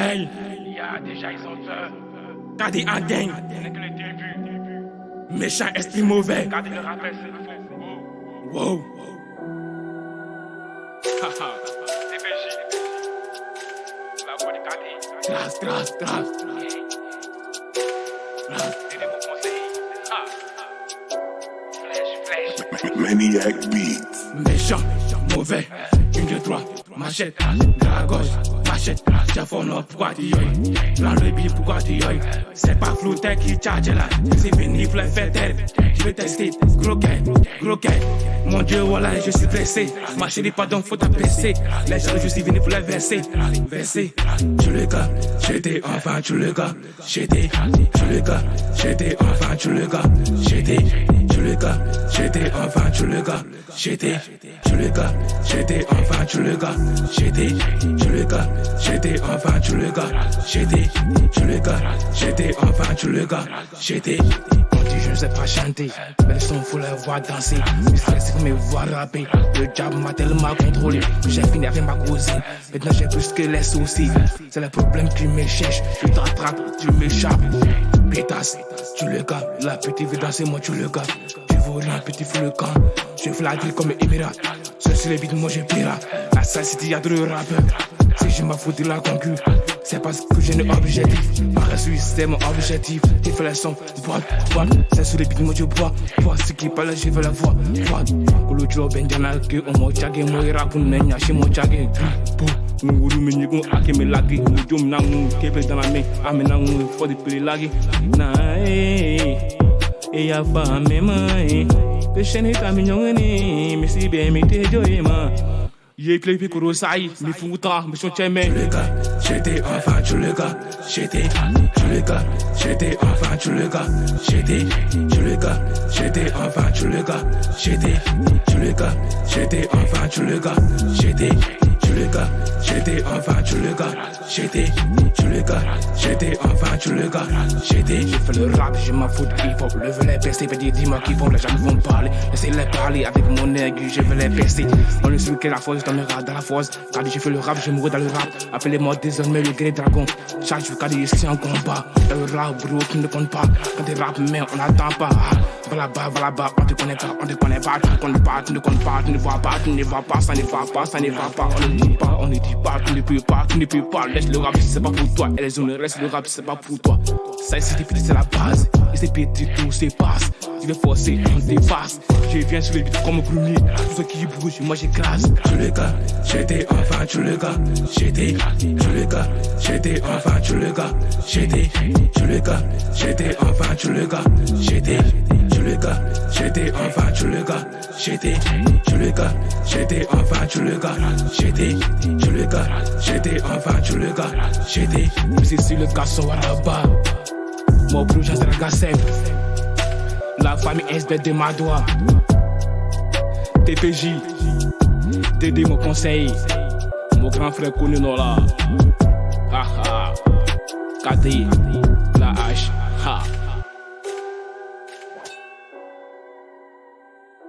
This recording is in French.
Hey, Yeah, déjà ils sont deux. Kadi en gang, Ce n'est que le début. méchant esprit mauvais. Regardez le rappel, c'est fou. Wow. DPJ. La voix de Kadi. Grâce. Tenez vos conseils. Flèche. Maniac Beats. Méchant, mauvais, une de trois, machette, de la gauche, machette, j'affonne pourquoi tu yoïs, plan le bif pourquoi tu yoïs, c'est pas flouté qui charge là, c'est fini pour les fêtes, je vais tester, gros gay, mon Dieu voilà je suis pressé, ma chérie pardon faut t'apaiser, les gens je suis venu pour les verser, tu le gars, j'étais enfant, tu le gars, j'étais enfant, tu le gars, j'étais enfant, tu le gars, j'étais enfant, tu le gars, j'étais enfant, tu le gars, j'étais enfant, tu le gars, on dit je ne sais pas chanter, mais le son faut les voir danser, c'est comme me voir rapper, le diable m'a tellement contrôlé, que j'ai fini avec ma cousine, maintenant j'ai plus que les soucis, c'est le problème qui me cherche, je t'attrape, tu m'échappes, pétasse, tu le gars, la petite veut danser, moi tu le gars. Un petit fou le camp, je fais la drill comme Émirat. Sur les beats, moi je pirate. À ça, city, y'a de rappeurs. Si je m'en fous de la concu, c'est parce que j'ai un objectif. Par la Suisse, c'est mon objectif. Tu fais la son, boîte. C'est sur les beats, moi je bois. Ce qui parle, je veux la voix. Pour le job, ben y'en a que on m'a tchagué, moi il rappe, on est chez moi tchagué. Nguru menyigo ake me lagi, mujum nangu kepe dans la main, amenangu faut de pele lagi. Na et y'a pas même que je n'ai pas mignon mais si bien mais t'es joyeux y'a plein de corosai mais foutra mais son chemin tu le gars j'étais enfant tu le gars j'étais enfant tu le gars j'étais enfant tu le gars j'étais enfant tu le gars j'étais enfant tu le gars j'étais enfant tu le gars j'ai fait le rap je m'en fous de hip-hop le veux les percer petit dis-moi qui vont les gens vont parler laissez-les parler avec mon aigu je veux les percer on est sur que la force dans le rap dans la force quand j'ai fait le rap je mourrai dans le rap appelez-moi désormais le gré dragon chaque jour quand ici en combat dans le rap bro tu ne compte pas quand t'es rap mais on n'attend pas voilà bas on te connaît pas tu ne connais pas tu ne comptes pas tu ne vois pas tu ne vois pas ça ne va pas on ne dit pas tu ne peux pas laisse le rap c'est pas pour toi et les zones restent le rap c'est pas pour toi ça c'est petit c'est la base et c'est petit tout c'est passe je vais forcer on dépasse je viens sur les beats comme un premier tout ce qui bouge moi j'écrase tu le gars j'étais enfant tu le gars j'étais enfant tu le gars j'étais enfant tu le gars j'étais enfant tu le gars j'étais enfant tu le gars j'étais enfant tu le gars j'étais c'est sur le garçon à la bas mon projet c'est la gassette la famille SB de Madoua TPJ Dédé mon conseil mon grand frère connu non là KD la H